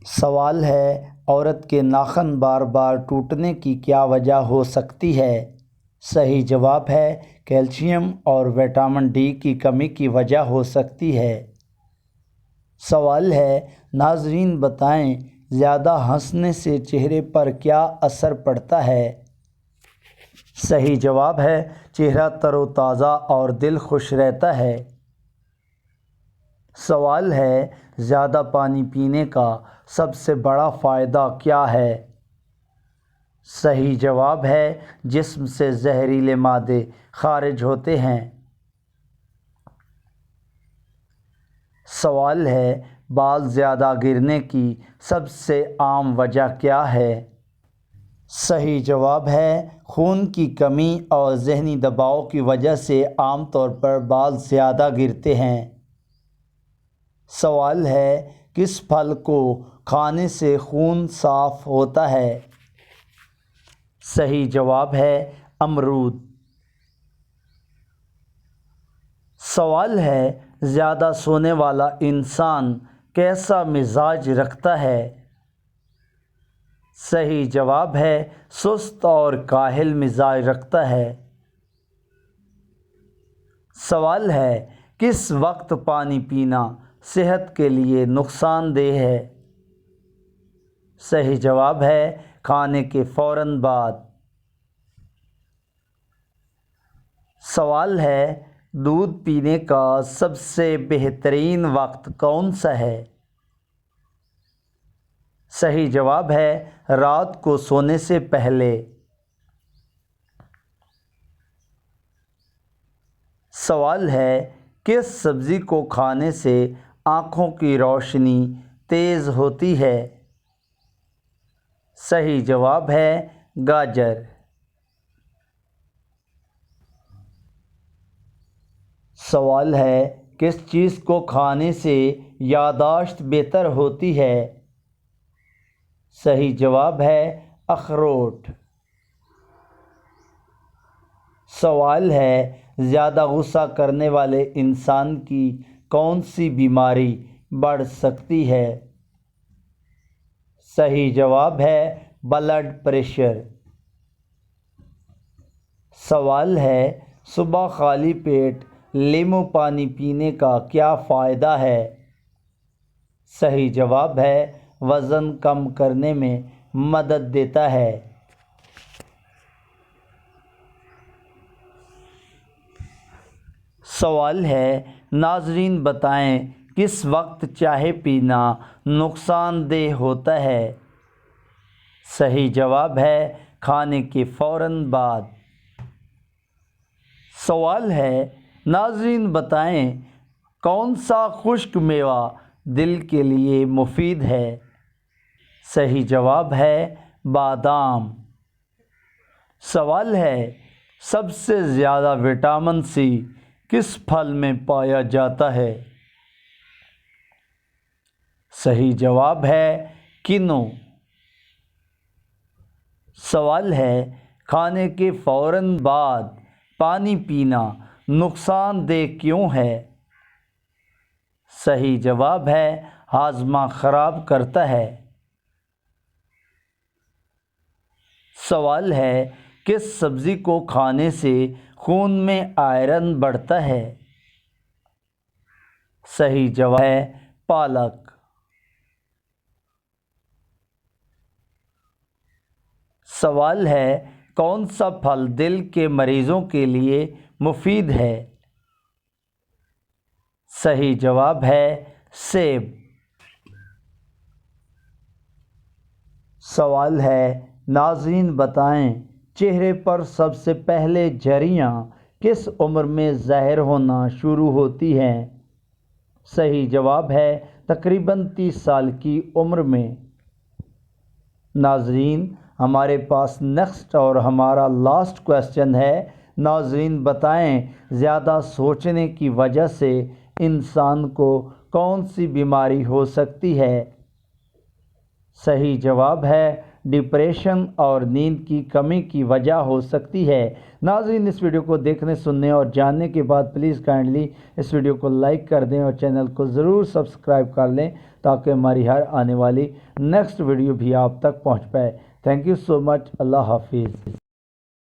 سوال ہے، عورت کے ناخن بار بار ٹوٹنے کی کیا وجہ ہو سکتی ہے؟ صحیح جواب ہے کیلشیم اور وٹامن ڈی کی کمی کی وجہ ہو سکتی ہے۔ سوال ہے، ناظرین بتائیں زیادہ ہنسنے سے چہرے پر کیا اثر پڑتا ہے؟ صحیح جواب ہے چہرہ تر و تازہ اور دل خوش رہتا ہے۔ سوال ہے، زیادہ پانی پینے کا سب سے بڑا فائدہ کیا ہے؟ صحیح جواب ہے جسم سے زہریلے مادے خارج ہوتے ہیں۔ سوال ہے، بال زیادہ گرنے کی سب سے عام وجہ کیا ہے؟ صحیح جواب ہے خون کی کمی اور ذہنی دباؤ کی وجہ سے عام طور پر بال زیادہ گرتے ہیں۔ سوال ہے، کس پھل کو کھانے سے خون صاف ہوتا ہے؟ صحیح جواب ہے امرود۔ سوال ہے، زیادہ سونے والا انسان کیسا مزاج رکھتا ہے؟ صحیح جواب ہے سست اور کاہل مزاج رکھتا ہے۔ سوال ہے، کس وقت پانی پینا صحت کے لیے نقصان دہ ہے؟ صحیح جواب ہے کھانے کے فوراً بعد۔ سوال ہے، دودھ پینے کا سب سے بہترین وقت کون سا ہے؟ صحیح جواب ہے رات کو سونے سے پہلے۔ سوال ہے، کس سبزی کو کھانے سے آنکھوں کی روشنی تیز ہوتی ہے؟ صحیح جواب ہے گاجر۔ سوال ہے، کس چیز کو کھانے سے یادداشت بہتر ہوتی ہے؟ صحیح جواب ہے اخروٹ۔ سوال ہے، زیادہ غصہ کرنے والے انسان کی کون سی بیماری بڑھ سکتی ہے؟ صحیح جواب ہے بلڈ پریشر۔ سوال ہے، صبح خالی پیٹ لیموں پانی پینے کا کیا فائدہ ہے؟ صحیح جواب ہے وزن کم کرنے میں مدد دیتا ہے۔ سوال ہے، ناظرین بتائیں کس وقت چائے پینا نقصان دہ ہوتا ہے؟ صحیح جواب ہے کھانے کے فوراً بعد۔ سوال ہے، ناظرین بتائیں کون سا خشک میوہ دل کے لیے مفید ہے؟ صحیح جواب ہے بادام۔ سوال ہے، سب سے زیادہ وٹامن سی کس پھل میں پایا جاتا ہے؟ صحیح جواب ہے کینو۔ سوال ہے، کھانے کے فوراً بعد پانی پینا نقصان دہ کیوں ہے؟ صحیح جواب ہے ہاضمہ خراب کرتا ہے۔ سوال ہے، کس سبزی کو کھانے سے خون میں آئرن بڑھتا ہے؟ صحیح جواب ہے پالک۔ سوال ہے، کون سا پھل دل کے مریضوں کے لیے مفید ہے؟ صحیح جواب ہے سیب۔ سوال ہے، ناظرین بتائیں چہرے پر سب سے پہلے جھریاں کس عمر میں ظاہر ہونا شروع ہوتی ہیں؟ صحیح جواب ہے تقریباً 30 سال کی عمر میں۔ ناظرین، ہمارے پاس نیکسٹ اور ہمارا لاسٹ کویسچن ہے۔ ناظرین بتائیں زیادہ سوچنے کی وجہ سے انسان کو کون سی بیماری ہو سکتی ہے؟ صحیح جواب ہے ڈپریشن اور نیند کی کمی کی وجہ ہو سکتی ہے۔ ناظرین، اس ویڈیو کو دیکھنے، سننے اور جاننے کے بعد پلیز کائنڈلی اس ویڈیو کو لائک کر دیں اور چینل کو ضرور سبسکرائب کر لیں تاکہ ہماری ہر آنے والی نیکسٹ ویڈیو بھی آپ تک پہنچ پائے۔ تھینک یو سو مچ۔ اللہ حافظ۔